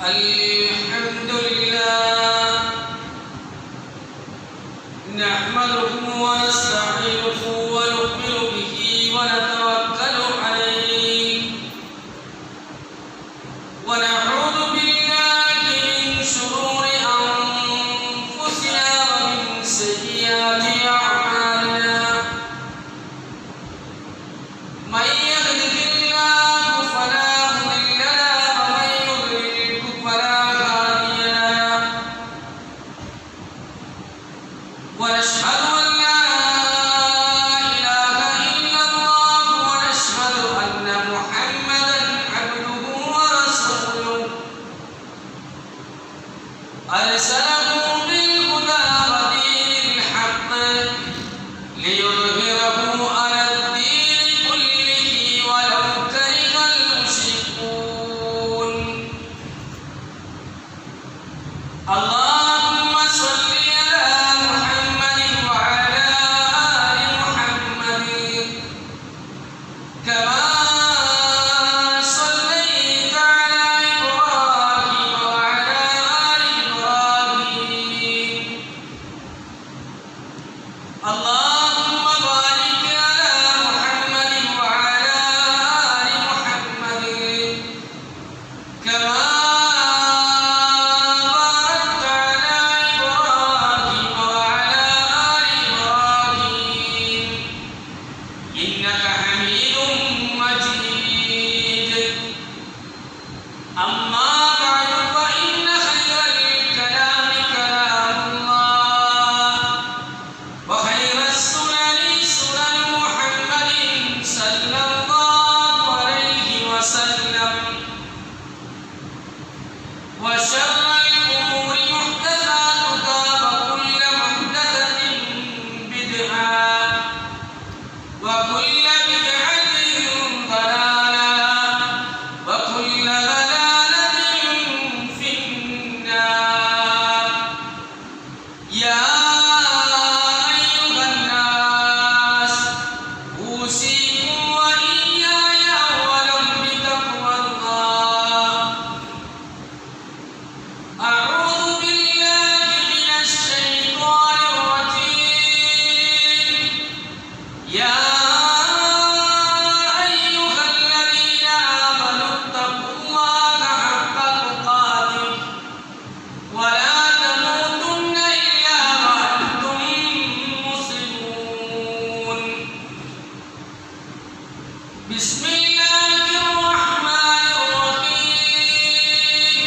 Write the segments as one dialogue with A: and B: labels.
A: الحمد لله نحمده ونستعينه ونؤمن به ونتوكل عليه ونعوذ بالله من شرور أنفسنا ومن سيئات أعمالنا من يهده الله فلا مضل له ومن يضلل فلا هادي له ونشهد أن لا إله إلا الله ونشهد أن محمدا عبده ورسوله أرسله بالهدى ودين الحق ليظهره على الدين كله ولو كره المشركون اللهم صل على محمد وعلى آل محمد كما صليت على إبراهيم وعلى آل إبراهيم اللهم بارك على محمد وعلى آل محمد كما باركت على إبراهيم وعلى آل إبراهيم إنك حميد مجيد أما بعد فإن خير الكلام كلام الله وخير السنن سنن محمد صلى الله عليه وسلم وشر الأمور محدثاتها وكل محدثة بدعة وكل بدعة ضلالة وكل ضلالة في النار يا أيها الناس أوصيكم وإياي أولا بتقوى الله أعوذ بالله من الشيطان الرجيم يا أيها الذين آمنوا اتقوا الله حق تقاته ولا تموتن إلا وأنتم مسلمون بسم الله الرحمن الرحيم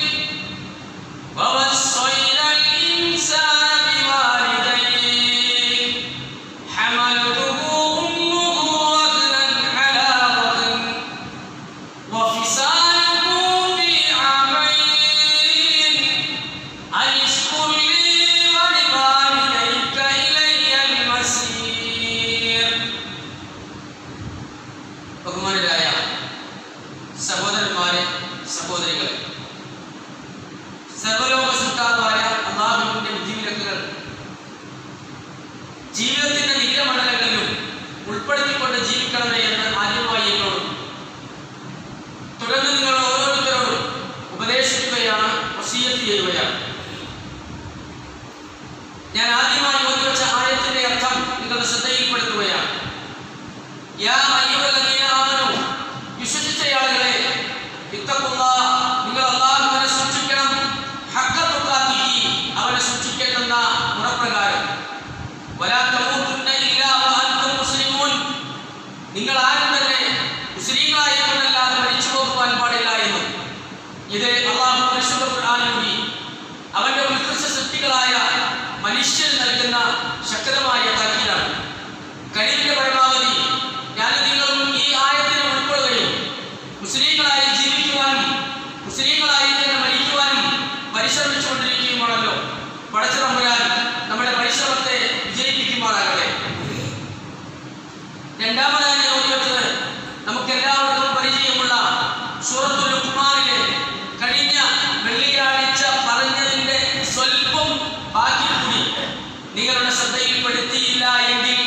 A: ووصينا الإنسان بوالديه حملته أمه وهنا على وهن وفصاله في عامين أن اشكر لي ولوالديك إلي المصير ബഹുമാനരായ സഹോദരന്മാരെ സഹോദരികളെ സർവലോക സൃഷ്ടാവായ അല്ലാഹുവിന്റെ വിധിവിലക്കുകൾ ജീവിതത്തിന്റെ നിഖിലമണ്ഡലങ്ങളിലും ഉൾപ്പെടുത്തിക്കൊണ്ട് ജീവിക്കണമേ എന്ന് ആദ്യമായി എന്നോടും തുടർന്ന് നിങ്ങൾ ഓരോരുത്തരോടും ഉപദേശിക്കുകയാണ് വസിയ്യത്ത് ചെയ്യുകയാണ്. ഞാൻ ആദ്യമായി ഓതിവെച്ച ആയത്തിന്റെ അർത്ഥം നിങ്ങളുടെ ശ്രദ്ധയിൽപ്പെടുത്തുകയാണ്. യാ അയ്യുഹല്ലദീന ആമനൂ, വിശ്വസിച്ച ആളുകളെ, ഇത്തഖുല്ലാഹ്, നിങ്ങൾ അല്ലാഹുവിനെ സൂക്ഷിക്കണം, ഹഖ്ഖ തുഖാതിഹി, അവനെ സൂക്ഷിക്കേണ്ടുന്ന മുറപ്രകാരം. വലാ തമൂതുന്ന ഇല്ലാ വഅൻതും മുസ്ലിമൂൻ, നിങ്ങൾ ആരും തന്നെ മുസ്ലിങ്ങളായിട്ടല്ലാതെ മരിച്ചു പോകുവാൻ പാടില്ല എന്നും. ഇത് അല്ലാഹു പരിശുദ്ധ ഖുർആനിലൂടെ അവന്റെ ഉത്കൃഷ്ട സൃഷ്ടികളായ മനുഷ്യർ നൽകുന്ന ശക്തമായ താക്കീതാണ്. കഴിവിന്റെ പരമാവധി ഞാൻ നിങ്ങളും ഈ ആയത്തിനെ ഉൾക്കൊള്ളുകയും മുസ്ലിങ്ങളായി ജീവിക്കുവാനും മുസ്ലിങ്ങളായി തന്നെ മരിക്കുവാനും പരിശ്രമിച്ചുകൊണ്ടിരിക്കുകയുമാണല്ലോ. പടച്ച തമ്പുരാൻ നമ്മുടെ പരിശ്രമത്തെ വിജയിപ്പിക്കുമാറാകട്ടെ. രണ്ടാമതായി ഞാൻ ഓതിവെച്ചത് നമുക്കെല്ലാവർക്കും പരിചയമുള്ള സൂറത്തുൽ ലുഖ്മാനിലെ കഴിഞ്ഞ വെള്ളിയാഴ്ച പറഞ്ഞതിന്റെ സ്വല്പം ബാക്കി കൂടി നിങ്ങളുടെ ശ്രദ്ധയിൽപ്പെടുത്തിയില്ല എങ്കിൽ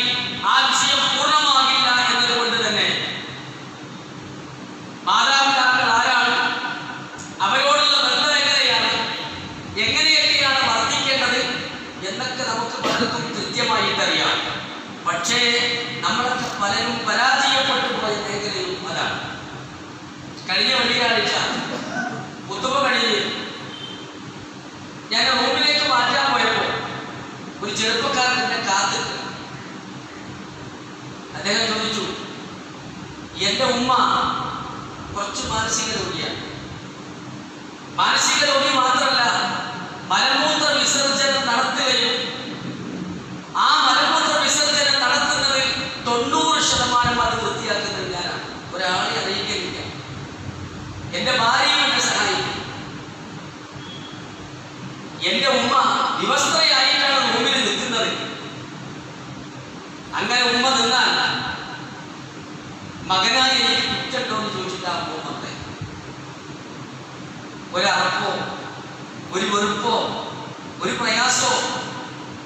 A: ആ വിഷയം പൂർണ്ണമാകില്ല എന്നതുകൊണ്ട് തന്നെ മാതാപിതാക്കൾ ആരാണ്, അവരോടുള്ള ബന്ധം എങ്ങനെയാണ് വെള്ളിയാഴ്ച കുത്തുബ കഴിഞ്ഞ് ഞാൻ റൂമിലേക്ക് മാറ്റാൻ പോയപ്പോൾ ഒരു ചെറുപ്പക്കാരൻ എന്നെ കാത്തിട്ട് അദ്ദേഹം ചോദിച്ചു, എന്റെ ഉമ്മ കുറച്ച് മാനസിക രോഗിയാണ്. മാനസിക രോഗി മാത്രമല്ല, മലമൂത്ര വിസർജനം നടത്തുകയും ആ മലമൂത്ര വിസർജനം നടത്തുന്നതിൽ 90% അത് വൃത്തിയാക്കുന്നത് ഞാനാണ്. ഒരാളെ അറിയിക്കുന്നില്ല. എന്റെ ഭാര്യയും എന്നെ സഹായിക്കും. എന്റെ ഉമ്മ വിവസ്ത്രയായിട്ടാണ് റൂമിൽ നിൽക്കുന്നത്. അങ്ങനെ ഉമ്മ നിന്നാൽ മകനായി എനിക്ക് കുറ്റട്ടോ എന്ന് ചോദിച്ചിട്ട് ആ ഉമ്മത്തെ ഒരറപ്പോ ഒരു വെറുപ്പോ ഒരു പ്രയാസോ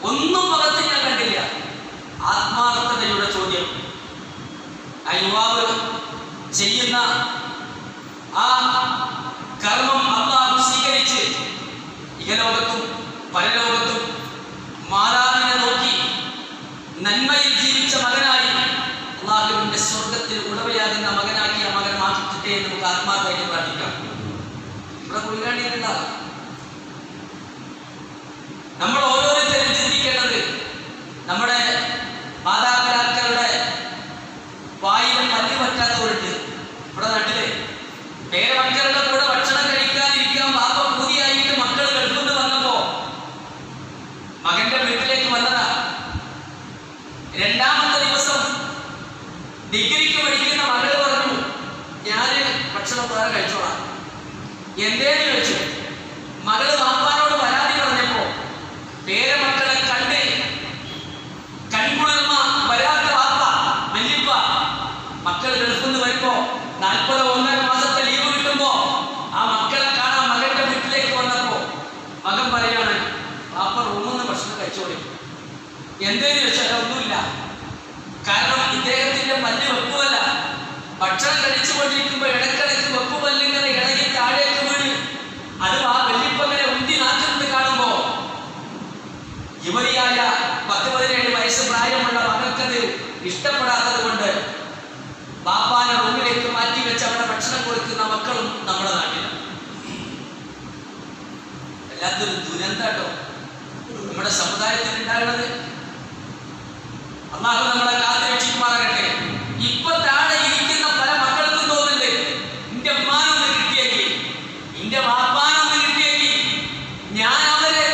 A: ഒന്നും മുഖത്ത് ഞാൻ കണ്ടില്ല. ആത്മാർത്ഥതയുടെ ചോദ്യം. ആ യുവാവ് ചെയ്യുന്ന ആ കർമ്മം അല്ലാഹു സ്വീകരിച്ച് ഇഹലോകത്തും പരലോകത്തും മാതാവിനെ നോക്കി നന്മയിൽ ജീവിച്ച മകനായി അല്ലാഹുവിന്റെ സ്വർഗത്തിൽ ഉടമയാകുന്ന മകനാക്കി ആ മകൻ മാറ്റിട്ടെ എന്ന് നമുക്ക് ആത്മാർത്ഥമായിട്ട് പ്രാർത്ഥിക്കാം. ഇവിടെ കുളികാണ്ടിട്ടുണ്ടാകും. നമ്മൾ ഓരോരുത്തരും ചിന്തിക്കേണ്ടത് നമ്മുടെ മാതാപിതാക്കളുടെ വായിൽ മല്ലി പറ്റാത്തവരുണ്ട്. ഇവിടെ നാട്ടിലെ പേരമക്കളുടെ കൂടെ ഭക്ഷണം കഴിക്കാതിരിക്കാൻ പാപ്പ പൂതിയായിട്ട് മക്കൾ ഗൾഫിൽ വന്നപ്പോ മകന്റെ വീട്ടിലേക്ക് വന്നതാ. രണ്ടാമത്തെ ദിവസം ഡിഗ്രിക്ക് പഠിക്കുന്ന മകൾ പറഞ്ഞു, ഞാന് ഭക്ഷണം വേറെ കഴിച്ചോളാം. എന്തേന്ന് ചോദിച്ചു. മകള് വാപ്പാനോട് പരാതി പറഞ്ഞപ്പോ പേരമക്കളെ കണ്ട് കൺകുളിർമ വരാത്ത വാപ്പ മല്ലിപ്പ മക്കൾ ഗൾഫിൽ നിന്ന് വരുമ്പോ 40-1.5 മാസത്തെ ലീവ് കിട്ടുമ്പോ ആ മക്കളെ കാണാൻ മകന്റെ വീട്ടിലേക്ക് വന്നപ്പോ മകൻ പറയാണ്, വാപ്പ റൂമിൽ നിന്ന് ഭക്ഷണം കഴിച്ചോളി. എന്തേന്ന് ചോദിച്ചാൽ ഒന്നുമില്ല. കാരണം ഇദ്ദേഹത്തിന്റെ പല്ല് വെപ്പുമല്ല. ഭക്ഷണം കഴിച്ചുകൊണ്ടിരിക്കുമ്പോ ഇടക്കിടക്ക് വെപ്പുപല്ലിങ്ങനെ ഇടകി താഴേക്ക് വീണ് അത് ആ വെള്ളിപ്പങ്ങനെ ഉന്തി നാക്കുന്നത് കാണുമ്പോ യുവതിയായ 10-17 വയസ്സ് പ്രായമുള്ള മകൾക്കത് ഇഷ്ടപ്പെടാത്തത് കൊണ്ട് ബാപ്പാനെ റൂമിലേക്ക് മാറ്റി വെച്ച് അവിടെ ഭക്ഷണം കൊടുക്കുന്ന മക്കളും നമ്മുടെ നാട്ടിലാണ്. വല്ലാത്തൊരു ദുരന്തട്ടോ നമ്മുടെ സമുദായത്തിൽ ഉണ്ടാകുന്നത്. അല്ലാഹു നമ്മളെ കാത്തുരക്ഷിക്കുമാറാകട്ടെ. ഇപ്പൊ താഴെ ഇരിക്കുന്ന പല മക്കൾക്കും തോന്നുന്നുണ്ട്, എന്റെ ഉമ്മാനൊന്ന് കിട്ടിയെങ്കിൽ, എന്റെ വാപ്പാനൊന്ന് കിട്ടിയെങ്കിൽ ഞാൻ അവരെ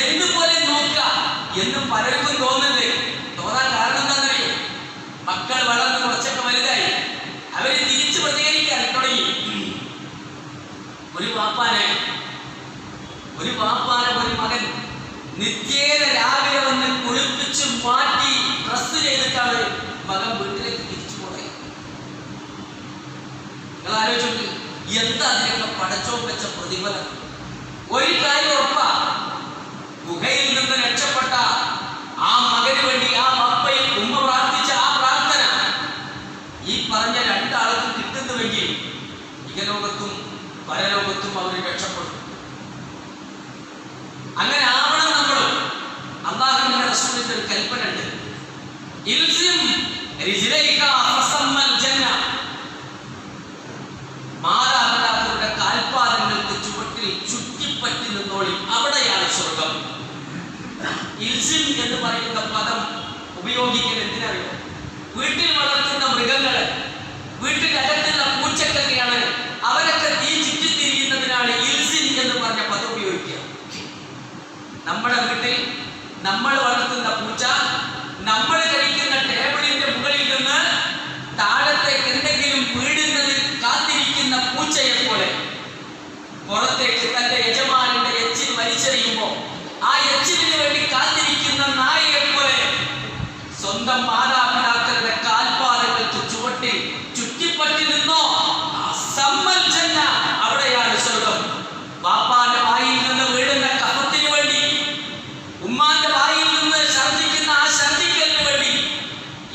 A: എന്തുപോലെ നോക്കാം എന്ന് പലർക്കും തോന്നുന്നുണ്ട്. തോന്നാൻ കാരണം എന്താണെന്നറിയോ? മക്കൾ വളർന്ന് കുറച്ചൊക്കെ വലുതായി അവര് തിരിച്ചു പ്രതികരിക്കാൻ തുടങ്ങി. ഒരു വാപ്പാനെ ഒരു മകൻ നിത്യേന രാവിലെ വന്ന് കുളിപ്പിച്ച് മാറ്റി ഡ്രസ് ചെയ്തിട്ടാണ് മകൻ വീട്ടിലേക്ക് തിരിച്ചു പോയത്. നിങ്ങൾ ആലോചിച്ചു, എന്താ അതിനൊക്കെ പടച്ചോൻ വെച്ച പ്രതിഫലം. ഒരു കാര്യം ഉറപ്പാ, ഗുഹയിൽ നിന്ന് രക്ഷപ്പെട്ട ആ മകന് വേണ്ടി ആ അപ്പയിൽ ഉമ്മ പ്രാർത്ഥിച്ച ആ പ്രാർത്ഥന ഈ പറഞ്ഞ രണ്ടാൾക്കും കിട്ടുന്നുവെങ്കിൽ ഇഹലോകത്തും പരലോകത്തും അവർ രക്ഷപ്പെടും. അങ്ങനെ ആവണം നമ്മളും. അല്ലാഹുവിന്റെ റസൂലിന്റെ ഒരു കൽപ്പന ഉണ്ട്, മാതാപിതാക്കളുടെ കാൽപാദങ്ങൾക്ക് ചുവട്ടിൽ ചുറ്റിപ്പറ്റി നിന്നോളി, അവിടെയാണ് സ്വർഗം. ഇൽസിം എന്ന് പറയുന്ന പദം ഉപയോഗിക്കുന്നത് എന്തിനറിയോ? വീട്ടിൽ വളർത്തുന്ന മൃഗങ്ങള്, വീട്ടിനകത്തുള്ള പൂച്ചക്കൊക്കെയാണ് അവരൊക്കെ തീ ചുറ്റിത്തിരിയുന്നതിനാണ് ഇൽസിം എന്ന് പറഞ്ഞ പദം ഉപയോഗിക്കുക. നമ്മുടെ വീട്ടിൽ നമ്മൾ വളർത്തുന്ന പൂച്ച നമ്മൾ കഴിക്കുന്ന ടേബിളിന്റെ മുകളിൽ നിന്ന് താഴത്തേക്ക് എന്തെങ്കിലും വീടുന്നതിൽ കാത്തിരിക്കുന്ന പൂച്ചയെ പോലെ പുറത്തേക്ക് തന്റെ യജമാനന്റെ എച്ചിൽ വലിച്ചെറിയുമ്പോ ആ എച്ചിലിന് വേണ്ടി കാത്തിരിക്കുന്ന നായയെ പോലെ സ്വന്തം മാതാപിതാക്കളുടെ കാൽപാദങ്ങൾക്ക് ചുവട്ടിൽ ചുറ്റിപ്പറ്റി നിന്നോ സമ്മൽ ജന്ന, അവിടെയാണ് സ്വർഗം. ബാപ്പാന്റെ വായിൽ നിന്ന് വീഴുന്ന കഫത്തിന് വേണ്ടി, ഉമ്മാന്റെ വായിൽ നിന്ന് ഛർദിക്കുന്ന ആ ഛർദിക്കലിന് വേണ്ടി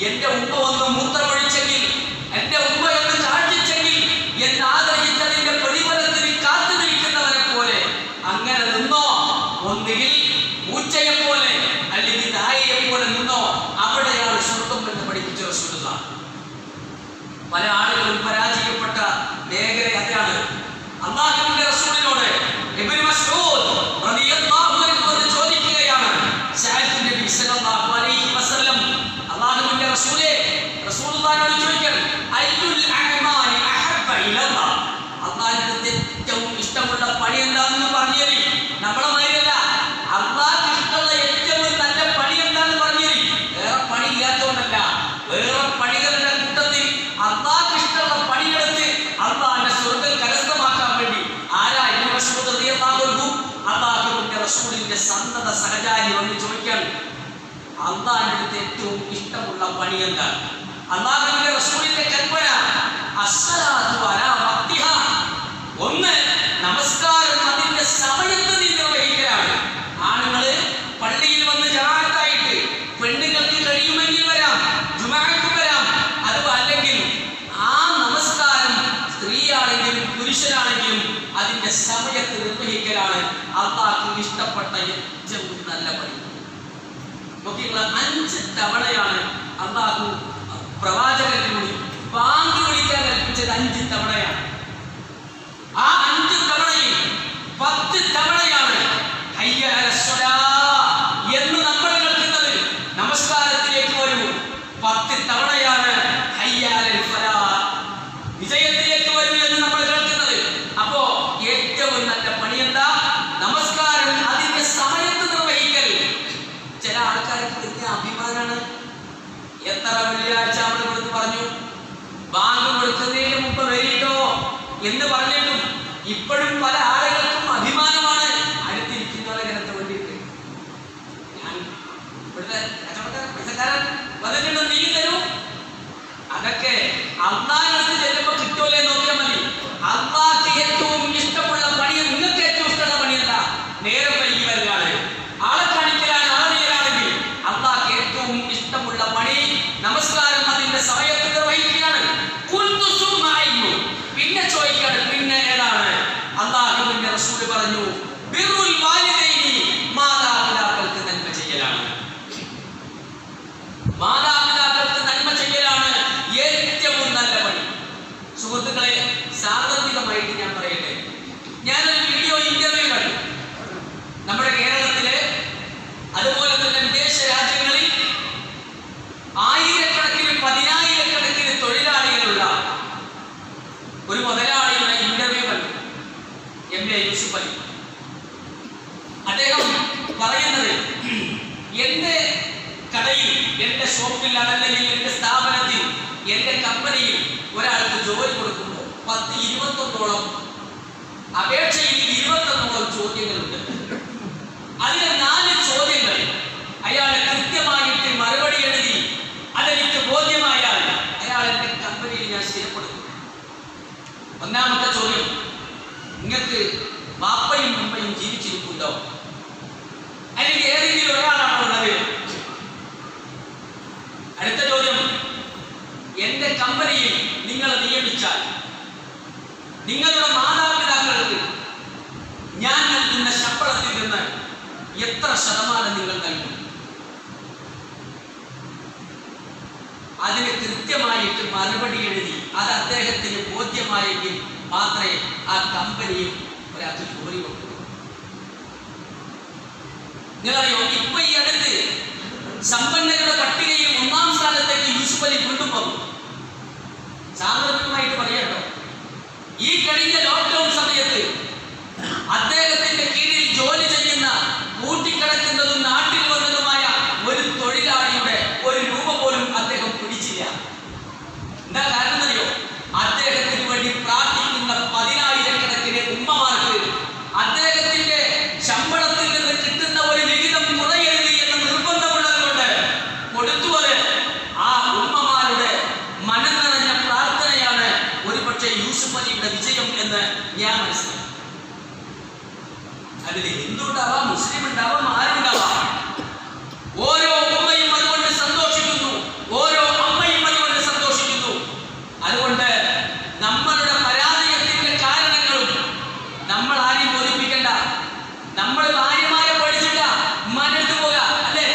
A: എന്റെ ഉമ്മ ഒന്ന് മൂത്രമൊഴിച്ചെങ്കിൽ, എന്റെ ഉമ്മ ഒന്ന് കാഴ്ചിച്ചെങ്കിൽ എന്ന് ആഗ്രഹിച്ചതിന്റെ പ്രതിഫലത്തിന് കാത്തു നിൽക്കുന്നവരെ പോലെ അങ്ങനെ നിന്നോ. ഒന്നുകിൽ പൂച്ചയെ പോലെ അല്ലെങ്കിൽ നായയെ പോലെ നിന്നോ, അവിടെയാണ് സ്വർഗം ഏറ്റവും ഇഷ്ടമുള്ള പണി എന്താണെന്ന് പറഞ്ഞു തരി. നമ്മളെ മാതിരിയല്ല. അള്ളാഹ്ക്ക് ഇഷ്ടമുള്ള ഏറ്റവും നല്ല പണി എന്താണെന്ന് പറഞ്ഞു തരി. വേറെ പണി ഇല്ലാത്തതുകൊണ്ടല്ല, വേറെ പണികളുടെ കൂട്ടത്തിൽ അള്ളാഹ്ക്ക് ഇഷ്ടമുള്ള പണിയെടുത്ത് അള്ളാഹിന്റെ സ്വർഗ്ഗം കരസ്ഥമാക്കാൻ വേണ്ടി ആരായിരുന്നു റസൂൽ റളിയല്ലാഹു അൻഹു? അള്ളാഹുവിന്റെ റസൂലിന്റെ സന്തത സഹചാരി വന്ന് ചോദിക്കാൻ, അള്ളാഹിന്റെ അടുത്ത് ഏറ്റവും ഇഷ്ടമുള്ള പണി എന്താണ്? അള്ളാഹുവിന്റെ റസൂലിന്റെ കൽപ്പന അസ്സലാത്തു അലാ വഖ്തിഹാ. ഒന്ന്, നമസ്കാരം അതിന്റെ സമയത്ത് നീ നിർവഹിക്കലാണ്. ആണുങ്ങള് പള്ളിയിൽ വന്ന് ജമാഅത്തായിട്ട്, പെണ്ണുങ്ങൾക്ക് കഴിയുമെങ്കിൽ വരാം, ജുമുഅക്ക് വരാം. അത് അല്ലെങ്കിൽ ആ നമസ്കാരം സ്ത്രീയാണെങ്കിലും പുരുഷനാണെങ്കിലും അതിന്റെ സമയത്ത് നിർവഹിക്കലാണ് അള്ളാഹ്ക്ക് ഇഷ്ടപ്പെട്ട ഏറ്റവും നല്ല പണി. നോക്കിയുള്ള 5 തവണയാണ് അള്ളാഹു പ്രവാചകനോട് ബാങ്ക് വിളിക്കാൻ കൽപ്പിച്ചത്. 5 തവണയാണ്. ആ 5 തവണയിൽ 10 തവണയാണ് ഹയ്യ അലസ്സലാ എന്ന് നമ്മൾ കേൾക്കുന്നത്. നമസ്കാരത്തിലേക്ക് വരൂ. 10 തവണയാണ് ഹയ്യ അലൽ ഫലാ, വിജയത്തിലേക്ക് വരൂ എന്ന് നമ്മൾ കേൾക്കുന്നത്. അപ്പോ ഏറ്റവും നല്ല പണി എന്താ? നമസ്കാരം അതിന്റെ സമയത്ത് നിർവഹിക്കൽ. ചില ആൾക്കാർക്ക് വലിയ അഭിമാനാണ്. എത്ര വെള്ളിയാഴ്ച നമ്മൾ ഇവിടുന്ന് പറഞ്ഞു, ബാങ്ക് കൊടുക്കുന്നതിന് മുമ്പ് വരിട്ടോ എന്ന് പറഞ്ഞിട്ടും ഇപ്പോഴും പല ആളുകൾക്കും അഭിമാനമാണ് അടുത്തിരിക്കുന്നവരെ ജനത്തെ വേണ്ടിയിട്ട്. ഞാൻ ഇവിടുത്തെ പൈസക്കാരൻ വന്നിട്ടുണ്ട്, നീ തരൂ. അതൊക്കെ അള്ളാഹിനടുത്ത് ചെല്ലുമ്പോ കിട്ടൂലേ നോക്കിയാൽ മതി. അള്ളാഹ്ക്ക് ഏറ്റവും ഇഷ്ടമുള്ള പണി, നിങ്ങൾക്ക് ഏറ്റവും ഇഷ്ടമുള്ള പണി എന്താ? നേരം വൈകി വരികയാണ്, ആളെ കാണിക്കലാണ്, ആളെയാണെങ്കിൽ അള്ളാഹ്ക്ക് ഏറ്റവും ഇഷ്ടമുള്ള പണി നമസ്കാരം അതിന്റെ സമയത്ത് നിർവഹിക്കുകയാണ്. പിന്നെ ചോദിക്കാണ്, പിന്നെ ഏതാണ്? അള്ളാഹുവിന്റെ റസൂൽ പറഞ്ഞു, ബിർറുൽ വാലിദൈനി, മാതാപിതാക്കൾക്ക് നന്മ ചെയ്യലാണ്. മാതാപിതാക്കൾക്ക് നന്മ ചെയ്യലാണ് ഏറ്റവും നല്ല പണി. സുഹൃത്തുക്കളെ, സാന്ദർഭികമായിട്ട് ഞാൻ പറയട്ടെ, ഞാനൊരു വീഡിയോ ഇന്റർവ്യൂ കണ്ടു. നമ്മുടെ കേരളത്തിലെ അതുപോലെ തന്നെ വിദേശ രാജ്യങ്ങളിൽ ആയിരക്കണക്കിന് 10,000-കണക്കിന് തൊഴിലാളികളുള്ള ഒരു മുതലാളിയുടെ ഇന്റർവ്യൂ കണ്ടു. MA യൂസുഫ് അലി. അദ്ദേഹം പറയുന്നത്, എന്റെ കടയിൽ, എന്റെ ഷോപ്പിൽ, അതല്ലെങ്കിൽ എന്റെ സ്ഥാപനത്തിൽ, എന്റെ കമ്പനിയിൽ ഒരാൾക്ക് ജോലി കൊടുക്കുമ്പോൾ 10-21 അപേക്ഷയിൽ 21 ചോദ്യങ്ങളുണ്ട്. അതിലെ 4 ചോദ്യങ്ങൾ അയാൾ കൃത്യമായിട്ട് മറുപടി എഴുതി അതെനിക്ക് ബോധ്യമായാൽ അയാൾ എന്റെ കമ്പനിയിൽ ഞാൻ സ്ഥിരപ്പെടുത്തും. ഒന്നാമത്തെ ചോദ്യം, നിങ്ങൾക്ക് ബാപ്പയും ഉമ്മയും ജീവിച്ചിരിപ്പുണ്ടോ? അല്ലെങ്കിൽ ഏതെങ്കിലും ഒരാളാണോ ഉള്ളത്? അടുത്ത ചോദ്യം, എന്റെ കമ്പനിയിൽ നിങ്ങൾ നിയമിച്ചാൽ നിങ്ങളുടെ മാതാപിതാക്കൾക്ക് ഞാൻ നൽകുന്ന ശമ്പളത്തിൽ നിന്ന് എത്ര ശതമാനം നിങ്ങൾ നൽകും? അതിന് കൃത്യമായിട്ട് മറുപടി എഴുതി അത് അദ്ദേഹത്തിന് ബോധ്യമായെങ്കിൽ മാത്രമേ ആ കമ്പനിയിൽ ഒരാൾക്ക് ജോലി കൊടുക്കൂ. നിങ്ങളറിയോ, ഇപ്പൊ ഈ അടുത്ത് സമ്പന്നരുടെ പട്ടികയിൽ 1-ാം സ്ഥാനത്തേക്ക് യൂസുഫ് അലി വീണ്ടും വന്നു. സാന്ദർഭികമായിട്ട് പറയാട്ടോ, ഈ കഴിഞ്ഞ ലോക്ക്ഡൌൺ സമയത്ത് അദ്ദേഹത്തിന്റെ കീഴിൽ ജോലി ചെയ്യുന്ന, കൂട്ടിക്കിടക്കുന്നതും നാട്ടിൽ വന്നതുമായ ഒരു തൊഴിലാളിയുടെ 1 രൂപ പോലും അദ്ദേഹം പിടിച്ചില്ല. എന്താ കാരണം അറിയോ? അദ്ദേഹത്തിന് വേണ്ടി പ്രാർത്ഥിക്കുന്ന 10,000-കണക്കിന് ഉമ്മമാർക്ക് അദ്ദേഹത്തിന്റെ ശമ്പളത്തിൽ നിന്ന് കിട്ടുന്ന ഒരു വിഹിതം കുറയരുത് എന്ന് നിർബന്ധമുള്ളത് കൊണ്ട് കൊടുത്തുവരെ ആ ഉമ്മമാരുടെ മനം നിറഞ്ഞ പ്രാർത്ഥനയാണ് ഒരുപക്ഷെ യൂസുഫ് അലിയുടെ വിജയം എന്ന് ഞാൻ മനസ്സിലാക്കി. അതിൽ ഹിന്ദു ഉണ്ടാവാം, മുസ്ലിം ഉണ്ടാവാം, ആരുണ്ടാവാം. ഓരോ ഉമ്മയും അതുകൊണ്ട് സന്തോഷിക്കുന്നു, ഓരോ അമ്മയും അതുകൊണ്ട് സന്തോഷിക്കുന്നു. അതുകൊണ്ട് നമ്മളുടെ പരാജയത്തിന്റെ കാരണങ്ങളും നമ്മൾ ആരെയും ബോധിപ്പിക്കണ്ട. നമ്മൾ ഭാര്യമാരെ പഠിച്ചില്ല, ഉമ്മാനെടുത്ത് പോക അല്ലേ?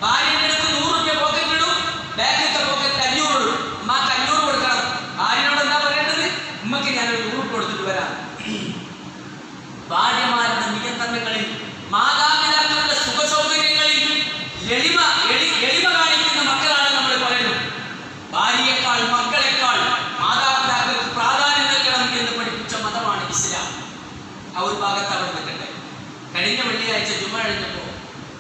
A: ഭാര്യന്റെ അടുത്ത് 100 രൂപ പോക്കറ്റ് ഇടും, ബാഗിലത്തെ പോക്കറ്റ് 500 ഇടും. ഉമ്മാക്ക് 500 കൊടുക്കണം. ഭാര്യനോട് എന്താ പറയേണ്ടത്? ഉമ്മക്ക് ഞാനൊരു 100 രൂപ കൊടുത്തിട്ട് വരാം. ഭാര്യമാരുടെ നിയന്ത്രണങ്ങളിൽ മാതാപിതാക്കളുടെ സുഖ ആ ഒരു ഭാഗത്ത് അവിടെ നിൽക്കട്ടെ. കഴിഞ്ഞ വെള്ളിയാഴ്ച ജുമ കഴിഞ്ഞപ്പോൾ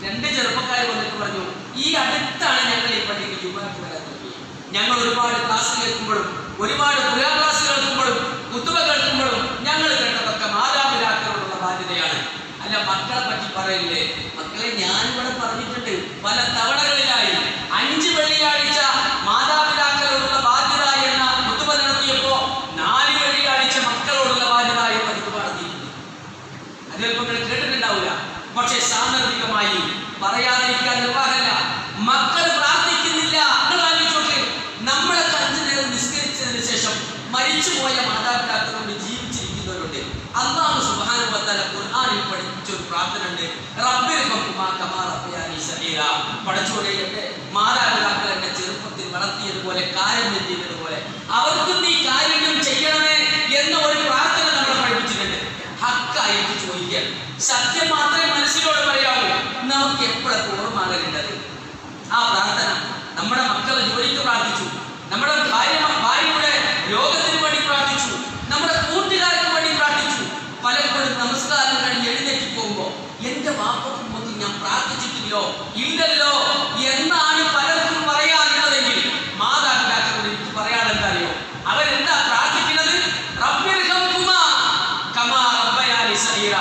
A: 2 ചെറുപ്പക്കാർ വന്നിട്ട് പറഞ്ഞു, ഈ അടുത്താണ് ഞങ്ങൾ ഈ പള്ളിക്ക് ജുമക്ക് വരാൻ തുടങ്ങി. ഞങ്ങൾ ഒരുപാട് ക്ലാസ് കേൾക്കുമ്പോഴും ഒരുപാട് ഖുർആൻ ക്ലാസ് കേൾക്കുമ്പോഴും കുത്തുബ കേൾക്കുമ്പോഴും ഞങ്ങൾ കേട്ടതൊക്കെ മാതാപിതാക്കളോടുള്ള ബാധ്യതയാണ്. അല്ല, മക്കളെ പറ്റി പറയില്ലേ? മക്കളെ ഞാനിവിടെ പറഞ്ഞിട്ടുണ്ട് പല തവണകളിലായി. 5 വെള്ളിയാഴ്ച മാതാപിതാക്കളോടുള്ള ബാധ്യത എന്ന കുത്തുബ നടത്തിയപ്പോ 4 വെള്ളിയാഴ്ച മക്കളോടുള്ള ബാധ്യത എന്ന കുത്തുബ നടത്തിയിട്ടുണ്ട്. അത് ചിലപ്പോൾ നിങ്ങൾ കേട്ടിട്ടുണ്ടാവില്ല. പക്ഷെ സാന്ദർഭികമായി പറയാതിരിക്കാൻ നിർവാഹമല്ല. മക്കൾ പ്രാർത്ഥിക്കുന്നില്ല. നമ്മളെ 5 നേരം നിസ്കരിച്ചതിന് ശേഷം മരിച്ചുപോയ മാതാപിതാക്കളോട് ജീവിച്ചിരിക്കുന്നവരുണ്ട്. അല്ലാഹു സുബ്ഹാനഹു വ തആല ഖുർആനിൽ പഠിപ്പിച്ചൊരു പ്രാർത്ഥന ഉണ്ട്. റബ്ബിർഹംഹുമാ കമാ റബ്ബയാനി സഗീറാ. പടച്ചോനെ, എന്റെ മാതാപിതാക്കൾ എന്നെ ചെറുപ്പത്തിൽ വളർത്തിയതുപോലെ കാരുണ്യം ചെയ്തതുപോലെ അവർക്കും നീ കാരുണ്യം ചെയ്യണമേ എന്ന ഒരു പ്രാർത്ഥന നമ്മൾ പഠിപ്പിച്ചിട്ടുണ്ട്. ഹക്കായിട്ട് ചോദിക്കാൻ, സത്യം മാത്രമേ മനസ്സിലോട് പറയാവൂ. നമുക്ക് എപ്പോഴൊക്കെ ഓർമ്മ ആ പ്രാർത്ഥന നമ്മുടെ മക്കളെ ജോലിക്ക് പ്രാർത്ഥിച്ചു, നമ്മുടെ ഭാര്യയുടെ രോഗത്തിന് വേണ്ടി പ്രാർത്ഥിച്ചു, നമ്മുടെ കൂട്ടുകാർക്ക് വേണ്ടി പ്രാർത്ഥിച്ചു. പലപ്പോഴും നമസ്കാരം കഴിഞ്ഞ് എഴുന്നേറ്റ് പോകുമ്പോ എന്റെ വാപ്പക്കും ഒന്നും ഞാൻ പ്രാർത്ഥിച്ചിട്ടില്ലോ ഇല്ലല്ലോ എന്നാണ് പലർക്കും പറയാനുള്ളതെങ്കിൽ മാതാപിതാക്കളോട് എനിക്ക് പറയാനെന്താ അറിയോ? അവരെന്താ പ്രാർത്ഥിക്കുന്നത്? റബ്ബിർഹംഹുമാ കമാ റബ്ബയാനി സഗീറ.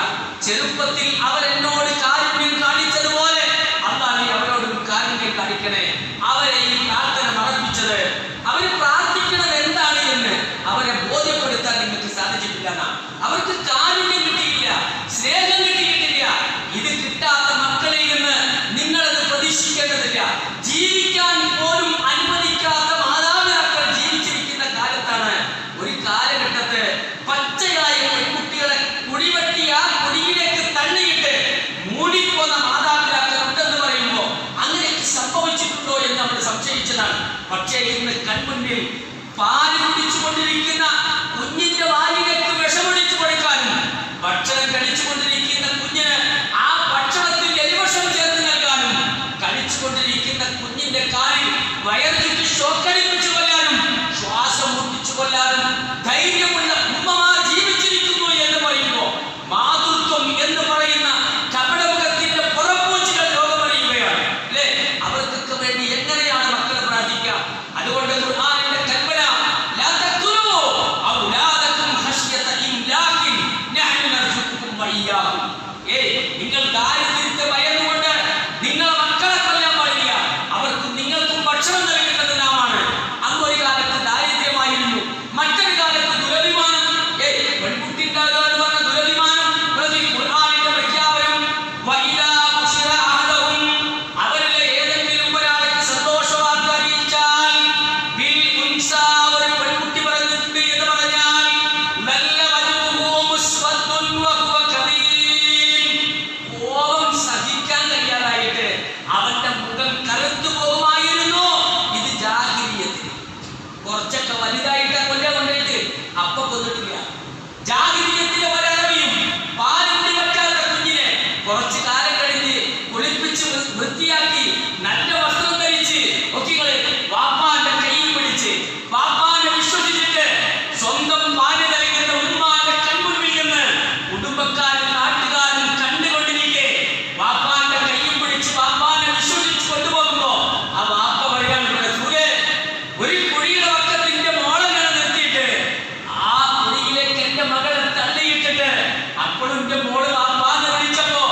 A: ചെറുപ്പത്തിൽ അവരെന്നോട് കാരുണ്യം കാണിച്ചതുപോലെ അല്ലാഹു അവരോടും കാരുണ്യം കാണിക്കണേ. അവരെ ഈ പ്രാർത്ഥന നടപ്പിച്ചത് അവർ പ്രാർത്ഥിക്കുന്നത് എന്താണ് എന്ന് അവരെ ബോധ്യപ്പെടുത്താൻ നിങ്ങൾക്ക് സാധിച്ചിട്ടില്ല. അവർക്ക് കാരുണ്യം കിട്ടിയില്ല, സ്നേഹം കിട്ടിയിട്ടില്ല. ഇത് കിട്ടാത്ത മക്കളിൽ നിന്ന് നിങ്ങളത് പ്രതീക്ഷിക്കേണ്ടതില്ല. ജീവിക്കാൻ പോലും അനുവദിക്കാത്ത മാതാപിതാക്കൾ ജീവിച്ചിരിക്കുന്ന കാലത്താണ് ഒരു കാലഘട്ടത്ത് പച്ചയായ പെൺകുട്ടികളെ കുടിവെട്ടി ആ കുടിയിലേക്ക് തള്ളിയിട്ട് മൂടിപ്പോന്ന മാതാപിതാക്കൾ ഉണ്ടെന്ന് പറയുമ്പോൾ അങ്ങനെയൊക്കെ സംഭവിച്ചിട്ടുണ്ടോ എന്ന് നമ്മൾ സംശയിച്ചതാണ്. പക്ഷേ ഇന്ന് കൺമുന്നിൽ പാല് കുടിച്ചുകൊണ്ടിരിക്കുന്ന കുഞ്ഞിന്റെ വായിലേക്ക് വിഷമൊഴിച്ചു കൊടുക്കാനും ഭക്ഷണം കഴിച്ചുകൊണ്ടിരിക്കുന്ന കുഞ്ഞിന് ആ ഭക്ഷണത്തിൽ എരിവഷം ചേർത്ത് നൽകാനും കഴിച്ചുകൊണ്ടിരിക്കുന്ന കുഞ്ഞിന്റെ കാലിൽ വയർ ചുറ്റി ഷോക്കടിപ്പിച്ചു കൊല്ലാനും ശ്വാസം മുട്ടിച്ചു കൊല്ലാനും ധൈര്യമുള്ള ഉമ്മമാർ ജീവിച്ചിരിക്കുന്നു എന്ന് പറയുമ്പോൾ മാതൃത്വം എന്ന് പറയുന്ന കപടമുഖത്തിന്റെ പുറപ്പൂച്ചുകൾ ലോകമറിയുകയാണ് അല്ലേ? അവർക്കൊക്കെ വേണ്ടി എങ്ങനെയാണ് മക്കൾ പ്രാർത്ഥിക്കുക? അതുകൊണ്ട് ഖുർആനിന്റെ കൽപ്പന ലാ തഖ്തുലൂ ഔലാദകും ഖശ്യത ഇംലാഖിൻ നഹ്നു നർസുഖുകും വഇയ്യാഹും. നിങ്ങൾ ദാരിദ്ര്യത്തെ ഭയന്നുകൊണ്ട് നിങ്ങളെ മക്കളെ കൊല്ലാൻ പാടില്ല. അവർക്കും നിങ്ങൾക്കും ഭക്ഷണം നൽകേണ്ടത് നാമാണ്. അന്നൊരു കാലത്ത് ദാരിദ്ര്യമായിരുന്നു, മറ്റൊരു കാലത്ത് ദുരഭിമാനം. പെൺകുട്ടി ഉണ്ടാകുക എന്ന് പറഞ്ഞ ദുരഭിമാനം. ഖുർആനിന്റെ പ്രഖ്യാപനം വഇദാ ബുശിറ അഹദഹും, അവരിലെ ഏതെങ്കിലും ഒരാൾക്ക് സന്തോഷവാർത്ത അറിയിച്ചാൽ ബിൽ ഉൻസാ, ഒരു പെൺകുട്ടി പറഞ്ഞിട്ടുണ്ട് എന്ന് പറഞ്ഞാൽ നല്ല വജൂഹു മുസ്വദ്ദുൻ വഹുവ കദീം, കോപം സഹിക്കാൻ കഴിയാതായിട്ട് അവന്റെ മുഖം കറുത്തു പോകുമായിരുന്നു. ഇത് ജാഹിലിയ്യത്തിൽ കുറച്ചൊക്കെ വലുതായിട്ട് കൊല്ലാൻ കൊണ്ടിട്ട് അപ്പൊ കൊന്നിട്ടില്ല. ജാഹിലിയ്യത്തിലെ ഒരറബിയും പാലുണ്ടി വെക്കാത്ത കുഞ്ഞിനെ കുറച്ചു കാലം കഴിഞ്ഞ് കുളിപ്പിച്ച് വൃത്തിയാക്കി നല്ല വസ്ത്രം ധരിച്ച് ഒക്കികളെ വാപ്പാന്റെ കൈയിൽ പിടിച്ച് വാപ്പാനെ വിശ്വസിച്ചിട്ട് സ്വന്തം പാല് നൽകുന്ന ഉമ്മാന്റെ കൺമുൻപിൽ നിന്ന് കുടുംബക്കാരും നാട്ടുകാരും കണ്ടുകൊണ്ടിരിക്കെ വാപ്പാന്റെ കൈയും പിടിച്ച് വാപ്പാനെ വിശ്വസിച്ച് കൊണ്ടുപോകുമ്പോ ആ വാപ്പ പറയാൻ സൂര്യ ഒരു കുഴിയുടെ വക്കത്തിന്റെ മോളങ്ങനെ നിർത്തിയിട്ട് ആ കുഴിയിലേക്ക് എന്റെ മകളെ തള്ളിയിട്ടിട്ട് അപ്പോഴും എന്റെ മോള് വാപ്പാന്ന് വിളിച്ചപ്പോ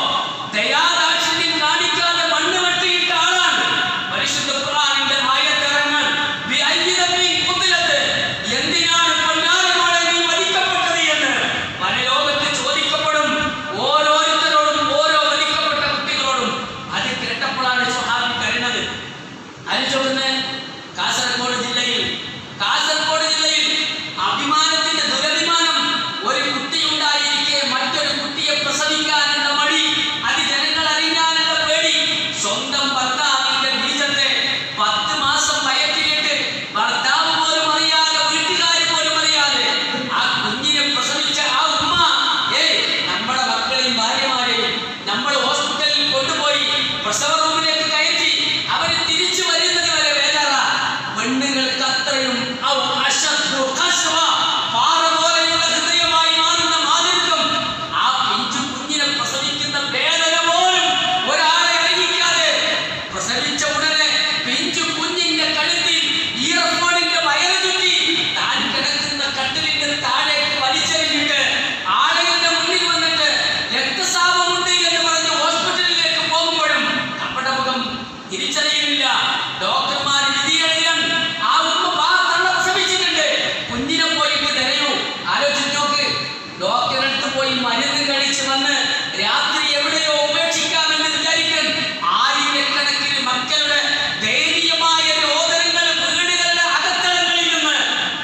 A: ദയാദാക്ഷിണ്യം കാണിക്കാതെ മണ്ണ് വെട്ടിയിട്ട ആളാണ്. പരിശുദ്ധ ഖുർആനിന്റെ ആയത്തിറങ്ങാൻ എന്തിനാണ് പൊന്നാരമോളെ നീ വധിക്കപ്പെട്ടത് എന്ന് പരലോകത്ത് ചോദിക്കപ്പെടും. ഓരോരുത്തരോടും ഓരോ വധിക്കപ്പെട്ട കുട്ടികളോടും. അത് കേട്ടപ്പോഴാണ് സ്വഹാബി കരുണത്. അരിച്ചോടുന്ന് കാസർഗോഡ് ജില്ലയിൽ അഭിമാനത്തിന്റെ ദുരഭിമാനം, ഒരു കുട്ടിയുണ്ടായിരിക്കെ മറ്റൊരു കുട്ടിയെ പോയി മരുന്ന് കഴിച്ച് വന്ന് രാത്രി എവിടെയോ ഉപേക്ഷിക്കാമെന്ന് വിചാരിക്കും. ആയിരക്കണക്കിന് മക്കളുടെ ധൈര്യമായ രോദനങ്ങൾ വീടുകളുടെ അകത്തളങ്ങളിൽ നിന്ന്.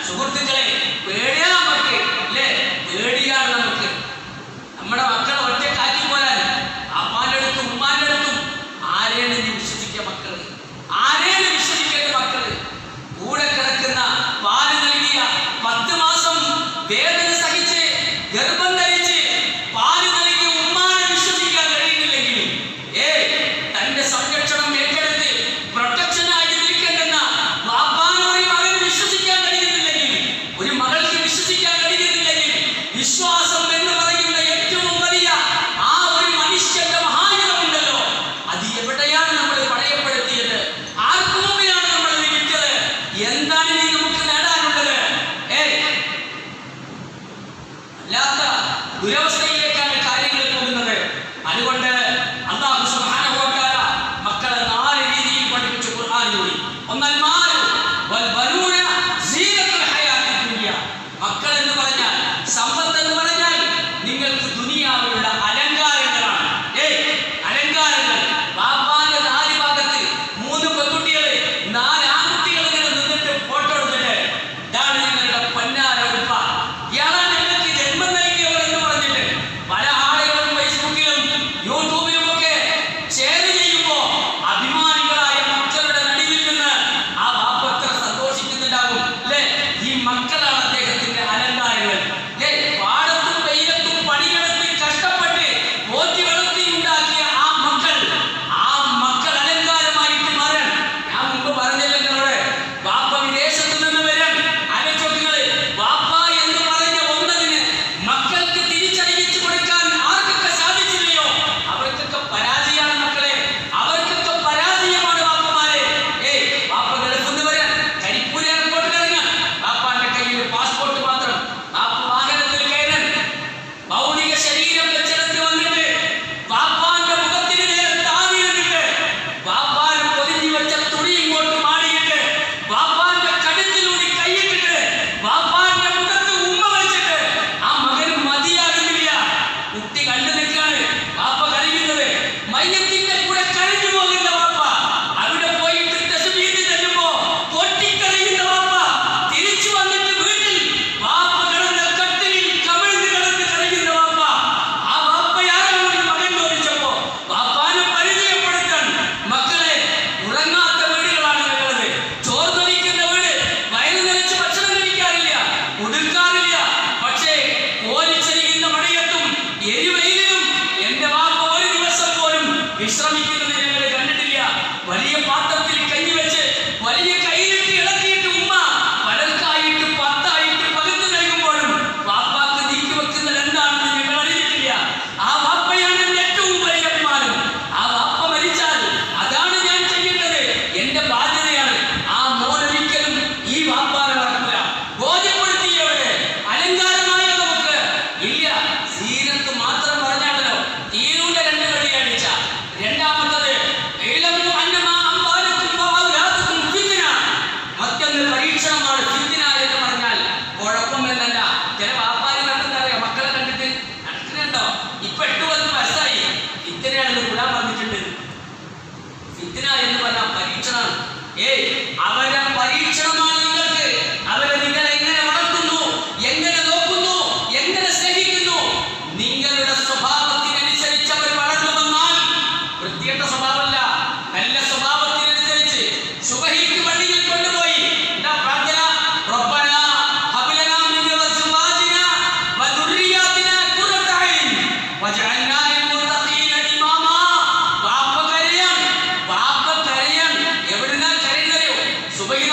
A: സുഹൃത്തുക്കളെ, പേടിയാ നമുക്ക്, അല്ലേ? പേടിയാണ് നമുക്ക്. നമ്മുടെ മക്കളെ ഒറ്റക്കാക്കി പോരാൻ അപ്പാന്റെ അടുത്തും ഉമ്മാന്റെ അടുത്തും ആരെയാണ് നീ വിശ്വസിക്കുക? മക്കള് ആരെയാണ് വിശ്വസിക്കേണ്ട? മക്കള് കൂടെ കിടക്കുന്ന പാല് നൽകിയ 10 മാസം വേദന സഹിച്ച് ഗർഭം ധരിച്ച് പാല് നൽകിയ ഉമ്മാനെ വിശ്വസിക്കാൻ കഴിയുന്നില്ലെങ്കിൽ, തന്റെ സംരക്ഷണം ഏറ്റെടുത്ത് പ്രൊട്ടക്ഷനായി നിൽക്കേണ്ടെന്ന വാപ്പാനോട് മകന് വിശ്വസിക്കാൻ കഴിയുന്നില്ലെങ്കിൽ, ഒരു മകൾക്ക് വിശ്വസിക്കാൻ കഴിയുന്നില്ലെങ്കിൽ, വിശ്വാസം എന്ന് പറയുന്ന ഏറ്റവും വലിയ ആ ഒരു മനുഷ്യന്റെ മഹായുധമുണ്ടല്ലോ, അത് എവിടെയാണ് നമ്മൾ പണയപ്പെടുത്തിയത്? ആർക്കു മുമ്പിലാണ് നമ്മൾ വിറ്റത്? എന്താണ് ഇനി നമുക്ക് നേടാനുള്ളത്? അല്ലാത്ത ദുരവസ്ഥയിലേക്കാണ് കാര്യങ്ങൾ പോകുന്നത്. അതുകൊണ്ട് അല്ലാഹു സുബ്ഹാനഹു വ തആല മക്കളെ 4 രീതിയിൽ പഠിപ്പിച്ചു ഖുർആനിലൂടെ. ഒന്നൽ മാലു വൽ ബനൂന സീനത്തുൽ ഹയാത്തിദ് ദുനിയ. മക്കൾ എന്ന് പറഞ്ഞാൽ, സമ്പത്ത് എന്ന് പറഞ്ഞാൽ നിങ്ങൾക്ക് ദുനിയാവിലുള്ള അലങ്കാരങ്ങളാണ്. അലങ്കാരങ്ങൾ. ബാപ്പാന്റെ 4 ഭാഗത്ത് 3 പെൺകുട്ടികള് 4 ആൺകുട്ടികൾ ഇങ്ങനെ നിന്നിട്ട് ഫോട്ടോ എടുത്തിട്ട്, ഇതാണ് നിങ്ങളുടെ പൊന്നാര ഉപ്പ, ഇയാളാണ് നിങ്ങൾക്ക് ജന്മം നൽകിയവർ എന്ന് പറഞ്ഞിട്ട് പല ആളുകളും ഫേസ്ബുക്കിലും യൂട്യൂബിലും ഒക്കെ ഷെയർ ചെയ്യുമ്പോ അഭിമാനികളായ മക്കളുടെ നടുവിൽ നിന്ന് ആ ബാപ്പ എത്ര സന്തോഷിക്കുന്നുണ്ടാകും, അല്ലേ? ഈ മക്കളാണ് അദ്ദേഹത്തിന്റെ അലങ്കാരങ്ങൾ. പാടത്തും വെയിലത്തും പണിയെടുത്ത് കഷ്ടപ്പെട്ട് പോറ്റി വളർത്തി ഉണ്ടാക്കിയ ആ മക്കൾ അലങ്കാരമായിട്ട് മാറാൻ. ഞാൻ മുമ്പ് പറഞ്ഞില്ല നിങ്ങളോട്, ബാപ്പ വിദേശത്ത് നിന്ന് വരാൻ ആലോചിക്കുന്നത്. ബാപ്പ എന്ന് പറഞ്ഞ ഒന്നതിന് മക്കൾക്ക് തിരിച്ചറിയിച്ചു കൊടുക്കാൻ ആർക്കൊക്കെ സാധിച്ചില്ലയോ അവർക്കൊക്കെ പരാജയമാണ് മക്കളെ. അവർക്കൊക്കെ പരാജയമാണ് ബാപ്പമാരെ. ബാപ്പ ഗൾഫിൽ നിന്ന് വരാൻ കരിപ്പൂർ എയർപോർട്ടിൽ ഇറങ്ങാൻ ബാപ്പാന്റെ കയ്യിൽ പാസ്പോർട്ട് മാത്രം. ബാപ്പ വാഹനത്തിൽ കയറാൻ ഭൗതിക ശരീരം വെച്ചെടുത്ത് വന്നിട്ട് ബാപ്പാന്റെ മുഖത്തിന് നേരെ താങ്ങി നിന്നിട്ട് ബാപ്പാന് പൊതിഞ്ഞു വെച്ച തുണി ഇങ്ങോട്ട് മാടിയിട്ട് ബാപ്പാന്റെ കഴുത്തിലൂടെ കൈയിട്ടിട്ട് ബാപ്പാന്റെ മുഖത്ത് ഉമ്മ വെച്ചിട്ട് ആ മകന് മതിയാകുന്നില്ല. കുട്ടി കണ്ടു നിൽക്കാണ് ബാപ്പ കരയുന്നത്. മയ്യത്തിന്റെ കൂടെ കഴിഞ്ഞു പോകുന്ന ബാപ്പ അവിടെ പോയിട്ട് തസ്ബീഹ് ചെല്ലുമ്പോ പൊട്ടിക്കരയുന്ന ബാപ്പ തിരിച്ചു വന്നിട്ട് വീട്ടിൽ ബാപ്പ കിടന്ന കട്ടിലിൽ കമിഴ്ന്ന് കിടന്ന് കരയുന്ന ബാപ്പ. ആ ബാപ്പയാരാണെന്ന് മകൻ ചോദിച്ചപ്പോ ബാപ്പാനെ പരിചയപ്പെടുത്താൻ, മക്കളെ ഉറങ്ങാത്ത വീടുകളാണ് ഞങ്ങളത്. ചോർന്നൊലിക്കുന്ന വീട്, വയറ് നിറച്ച് ഭക്ഷണം കഴിക്കാറില്ല, ഉടുക്കാറില്ല. പക്ഷേ കോലിച്ചെരിയുന്ന മഴയത്തും എരിവെയിലും എന്റെ ബാപ്പ ഒരു ദിവസം പോലും വിശ്രമിക്കുന്നത് ഞങ്ങൾ കണ്ടിട്ടില്ല. വലിയ പാത്രത്തിൽ കഞ്ഞി വെച്ച് വലിയ കയ്യിലിട്ട് ഇളക്കിയിട്ട് ഉമ്മ പലർക്കായിട്ട് 10ആയിട്ട് പകുത്ത് നൽകുമ്പോഴും ബാപ്പാക്ക് നീക്കി വെക്കുന്നത് എന്താണെന്ന് ഞങ്ങൾ അറിഞ്ഞിട്ടില്ല. ആ ബാപ്പയാണ് എന്റെ ഏറ്റവും വലിയ അഭിമാനം. ആ ബാപ്പ മരിച്ചാൽ അതാണ് ഞാൻ ചെയ്യേണ്ടത്, എന്റെ ബാധ്യതയാണ്. ആ മോനൊരിക്കലും ഈ ബാപ്പാനെ മറക്കില്ല. ബോധ്യപ്പെടുത്തിയവിടെ അലങ്കാരമായ നമുക്ക് ഇല്ല. സീനത്ത് മാത്രം പറഞ്ഞാണല്ലോ തീരൂല 2 വെള്ളിയാഴ്ച. രണ്ടാമത്തത് ഇൽമു അന്നമാ അംവാലുക്കും വഔലാദുക്കും ഫിത്ന. മറ്റൊന്ന് പരീക്ഷണമാണ്. ഫിത്ന എന്ന് പറഞ്ഞാൽ കുഴപ്പമെന്നല്ല. ചില ബാപ്പാര് കണ്ടെന്നറിയാം, മക്കളെ കണ്ടിട്ട് നടക്കുന്നുണ്ടോ, ഇപ്പൊ 8-10 വയസ്സായി, ഫിത്നയാണെന്ന് കൂടാൻ പറഞ്ഞിട്ടുണ്ട്. ഫിത്ന എന്ന് പറഞ്ഞാൽ പരീക്ഷണമാണ്. അവരുടെ പരീക്ഷണമാണ് നിങ്ങൾക്ക്. അവരെ നിങ്ങൾ എങ്ങനെ വളർത്തുന്നു, എങ്ങനെ നോക്കുന്നു, എങ്ങനെ സ്നേഹിക്കുന്നു. നിങ്ങളുടെ സ്വഭാവത്തിനനുസരിച്ച് അവർ വളർന്നു വന്നാൽ, വൃത്തികെട്ട സ്വഭാവമല്ല, നല്ല സ്വഭാവത്തിനനുസരിച്ച് സുബഹിക്ക് പള്ളിയിൽ കൊണ്ടുപോയി എന്താ പ്രാർത്ഥന? റബ്ബനാ ഹബ് ലനാ മിൻ അസ്വാജിനാ വ ദുർരിയാതിനാ ഖുർറത അയ്ൻ വജഅൽനാ ലിൽ മുത്തഖീന ഇമാമാ. ബാപ്പ കരയാൻ. എവിടുന്നാ കരയുന്നറിയോ? സുബഹി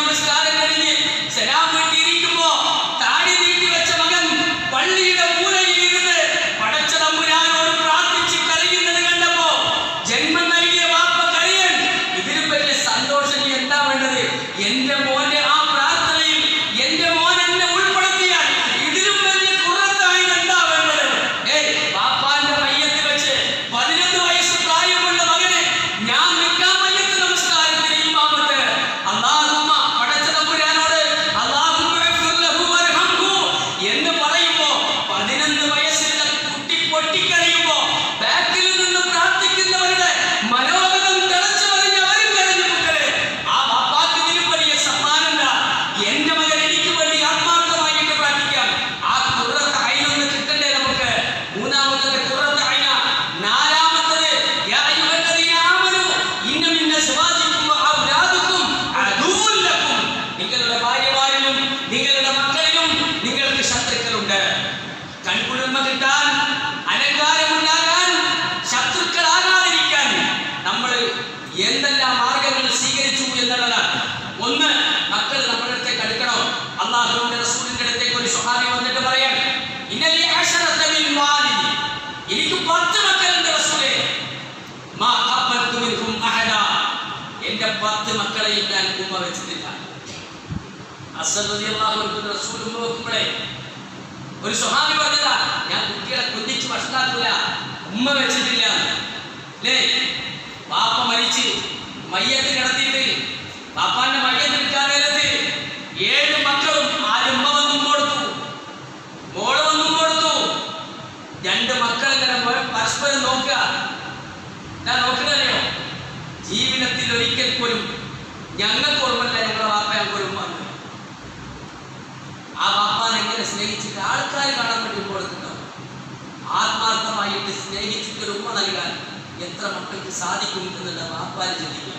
A: ഹസ്സൻ റളിയല്ലാഹു അൻഹു റസൂലും നോക്കുമ്പോഴേ ഒരു സ്വഹാബി പറഞ്ഞതാ, ഞാൻ കുട്ടികളെ കൊല്ലിച്ച് ഭക്ഷണാക്കൂല, ഉമ്മ വെച്ചിട്ടില്ല അല്ലേ. പാപ്പ മരിച്ച് മയ്യത്ത് കിടത്തിയിട്ട് പാപ്പാന്റെ മയ്യത്ത് എടുക്കാൻ നേരത്ത് 7 മക്കളും ആദ്യം ഉമ്മ വന്നും കൊടുത്തു, മോള് വന്നും കൊടുത്തു. 2 മക്കൾ ഇങ്ങനെ പരസ്പരം നോക്കുക. ഞാൻ നോക്കുന്നറിയോ, ജീവിതത്തിൽ ഒരിക്കൽ പോലും ഞങ്ങൾക്ക് ഓർമ്മയില്ല ഞങ്ങളെ വാപ്പ ഞങ്ങൾക്ക് ഒരു ഉമ്മ. ആ വാപ്പാനെ എങ്ങനെ സ്നേഹിച്ചിട്ട് ആൾക്കാർ കാണാൻ വേണ്ടി കൊടുത്തിട്ടുണ്ടാവും. ആത്മാർത്ഥമായിട്ട് സ്നേഹിച്ചിട്ട് ഒരു ഉമ്മ നൽകാൻ എത്ര മക്കൾക്ക് സാധിക്കും എന്നുള്ള വാപ്പാരെ ചിന്തിക്കുക.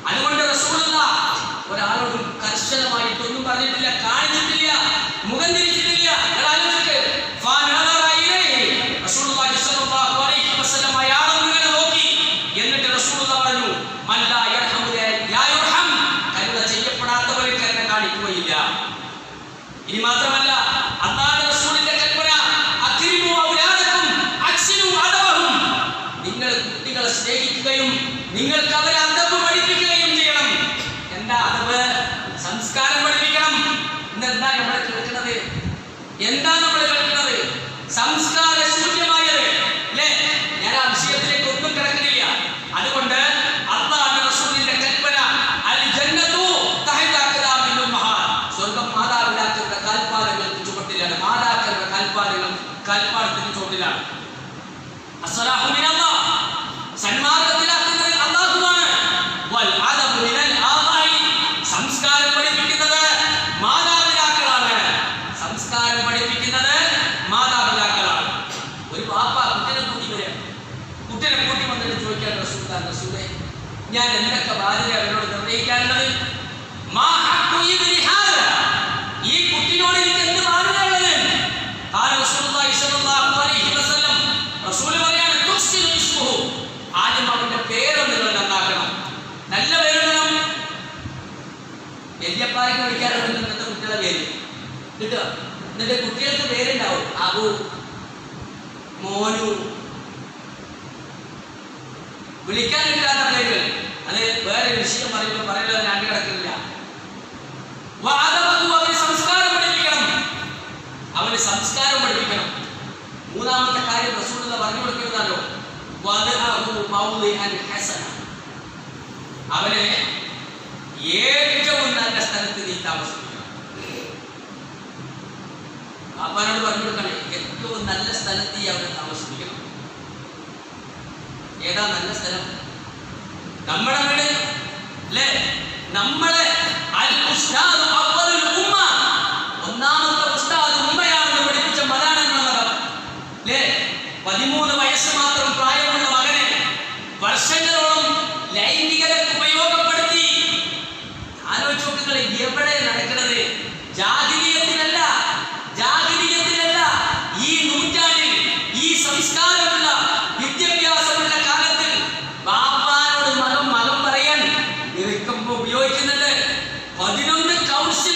A: അതുകൊണ്ട് റസൂലുള്ളാഹി ഒരാളോടും കർശനമായിട്ടൊന്നും പറഞ്ഞിട്ടില്ല, കാണിച്ചിട്ടില്ല, മുഖം തിരിച്ചിട്ടില്ല. റസൂലുള്ളാഹി സ്വല്ലല്ലാഹു അലൈഹി വസല്ലം അയാളെ നോക്കി, എന്നിട്ട് റസൂലുള്ളാഹി പറഞ്ഞു, മൻ ലാ യർഹമു ലാ യുർഹം, കരുണ ചെയ്യപ്പെടാത്തവരെ കരുണ കാണിക്കുകയില്ല. ഇനി മാത്രമല്ല, അല്ലാഹുവിന്റെ റസൂലിന്റെ കൽപ്പന, അക്രിമു ഔലാദക്കും അക്സിനു അദബഹും, നിങ്ങൾ കുട്ടികളെ സ്നേഹിക്കുകയും നിങ്ങൾക്ക് അവരെ അദബ് പഠിപ്പിക്കുകയും ചെയ്യണം. എന്താ അദബ്? സംസ്കാരം പഠിപ്പിക്കണം. ഇന്നെന്താ നമ്മൾ കേൾക്കുന്നത്? എന്താ നമ്മൾ കേൾക്കുന്നത്? സംസ്കാര ശൂന്യമായത് അല്ലേ. ഞാൻ ആ വിഷയത്തിലേക്ക് ഒന്നും കിടക്കുന്നില്ല. അതുകൊണ്ട് അല്ലാഹുവിന്റെ റസൂലിന്റെ കൽപ്പന, അൽ ജന്നതു തഹത അഖ്ദാമിൽ ഉമ്മഹാത്ത്, സ്വർഗ്ഗം മാതാപിതാക്കളുടെ കാൽപ്പാദങ്ങൾക്ക് ചുവട്ടിലാണ്. മാതാക്കളുടെ കാൽപ്പാദത്തിന് ചുവട്ടിലാണ്. അസ്സലാഹു മിനല്ലാഹ്, സന്മാർഗ്ഗത്തിലാക്കുന്നത് അല്ലാഹുവാണ്. വൽ അദബു മിനൽ ആബാഇ, സംസ്കാരം പഠിപ്പിക്കുന്നത് മാതാപിതാക്കളാണ്. സംസ്കാരം പഠിപ്പിക്കുന്നത് മാതാപിതാക്കളാണ്. ഒരു വാപ്പ കുട്ടിനെ കൂട്ടി വരിക, കുട്ടിനെ കൂട്ടി വന്നിട്ട് ചോദിക്കാൻ റസൂലേ, ഞാൻ എന്തൊക്കെ ബാധ്യത അവരോട് നിർവഹിക്കാനുള്ളത്? മാ ഹഖ്ഖു ഇബ്നി ഹാദാ, ഈ കുട്ടിയോട് എനിക്ക് എന്ത് ബാധ്യതയുള്ളത്? ഖാല റസൂലുള്ളാഹി സ്വല്ലല്ലാഹു അലൈഹി വസല്ലം, റസൂൽ പറയാണ്, തുഹ്സിനു ഇസ്മുഹു, ആദ്യം അവന്റെ പേര് നിങ്ങൾ നന്നാക്കണം, നല്ല പേരിടണം. വല്യപ്പായ്ക്ക് വിളിക്കാറുണ്ട് ഇന്നത്തെ കുട്ടികളുടെ പേര് കിട്ടുക. എന്നിട്ട് കുട്ടികൾക്ക് പേരുണ്ടാവും, അബു, മോനു, വിളിക്കാൻ കിട്ടാത്ത പേരുകൾ. അത് വേറെ വിഷയം പറയുന്നത് ഞാൻ കിടക്കില്ല. അവന് സംസ്കാരം പഠിപ്പിക്കണം, അവന് സംസ്കാരം പഠിപ്പിക്കണം. മൂന്നാമത്തെ കാര്യം റസൂലുള്ളാഹി പറഞ്ഞു കൊടുക്കുന്നതാണോ, അവനെ ഏറ്റവും നല്ല സ്ഥലത്ത് നീ താമസിപ്പിക്കണം. പാപ്പാനോട് പറഞ്ഞു കൊടുക്കണേ, ഏറ്റവും നല്ല സ്ഥലത്ത് നീ അവനെ താമസിപ്പിക്കണം. ഏതാ നല്ല സ്ഥലം? നമ്മുടെ വീട് അല്ലേ. നമ്മളെ ഒന്നാമത്തെ ഉസ്താദ് ഉമ്മയാണെന്ന് പഠിപ്പിച്ച മതാണെന്ന മതം അല്ലേ. 13 വയസ്സ് മാത്രം പ്രായമുള്ള മകനെ വർഷങ്ങളോളം ലൈംഗികതയ്ക്ക് ഉപയോഗപ്പെടുത്തി. ആലോചിച്ച് നോക്കുക, എവിടെ നടക്കുന്നത്? ജാഹിലിയത്തിലല്ല, ഈ നൂറ്റാണ്ടിൽ, ഈ സംസ്കാരമുള്ള വിദ്യാഭ്യാസമുള്ള കാലത്തിൽ ബാപ്പാനോട് മകം പറയാൻ ഇറക്കുമ്പോ ഉപയോഗിക്കുന്നുണ്ട് 11 കൗൺസിൽ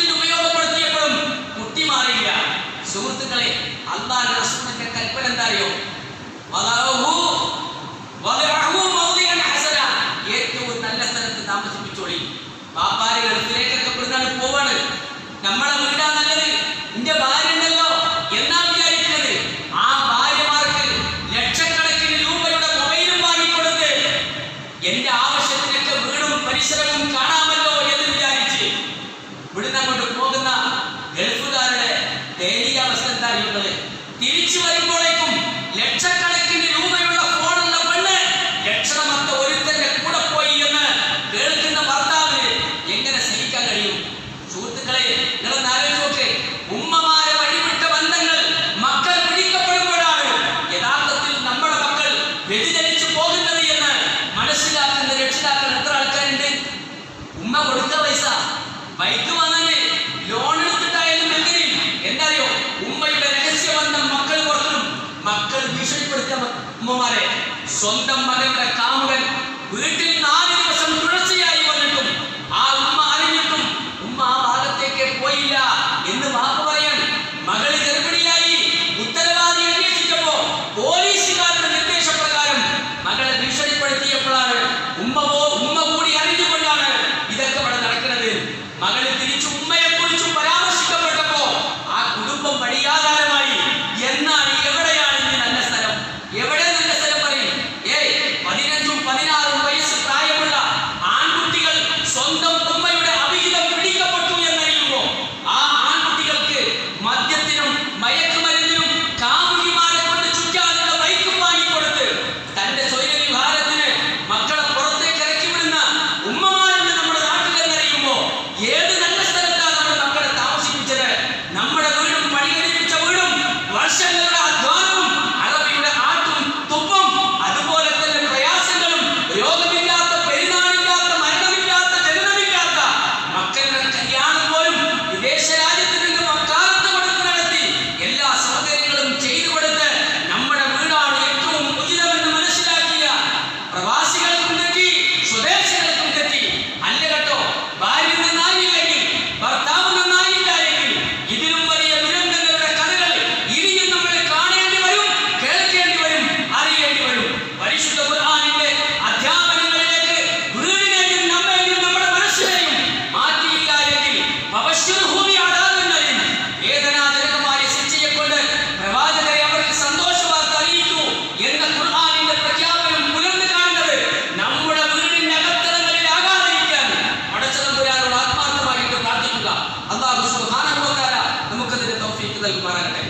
A: അല്ലാഹു സുബ്ഹാനഹു വ തആല നമുക്കതിന് തൗഫീഖ് നൽകുമാറാകട്ടെ.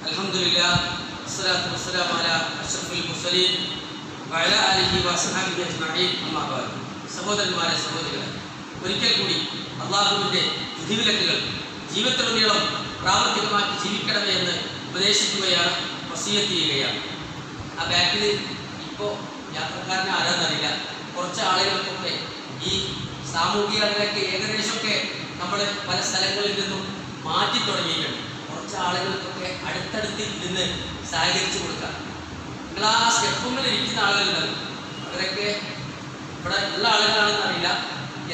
A: അൽഹംദുലില്ലാഹ് വസ്സലാത്തു വസ്സലാമു അലാ അഷ്റഫിൽ മുർസലീൻ വഅലാ ആലിഹി വഅസ്ഹാബിഹി അജ്മഈൻ. അമ്മാ ബഅദ്. സഹോദരന്മാരെ, സഹോദരികളെ, ഒരിക്കൽ കൂടി അള്ളാഹുവിൻ്റെ വിധിവിലക്കുകൾ ജീവിതത്തിലുടനീളം പ്രാവർത്തികമാക്കി ജീവിക്കണമേ എന്ന് ഉപദേശിക്കുകയാണ്, വസിയത്ത് ചെയ്യുകയാണ്. ആ ബാക്കിൽ ഇപ്പോൾ യാത്രക്കാരനെ ആരാന്നറിയില്ല, കുറച്ച് ആളുകൾക്കൊക്കെ ഈ സാമൂഹിക അകലമൊക്കെ ഏകദേശമൊക്കെ നമ്മൾ പല സ്ഥലങ്ങളിൽ നിന്നും മാറ്റി തുടങ്ങിയിട്ടുണ്ട്. കുറച്ച് ആളുകൾക്കൊക്കെ അടുത്തടുത്ത് നിന്ന് സഹകരിച്ചു കൊടുക്കാം. നിങ്ങൾ ആ സ്റ്റെപ്പുകളിൽ ഇരിക്കുന്ന ആളുകളുണ്ട്, അവരൊക്കെ ഇവിടെ ഉള്ള ആളുകളാണെന്ന് അറിയില്ല,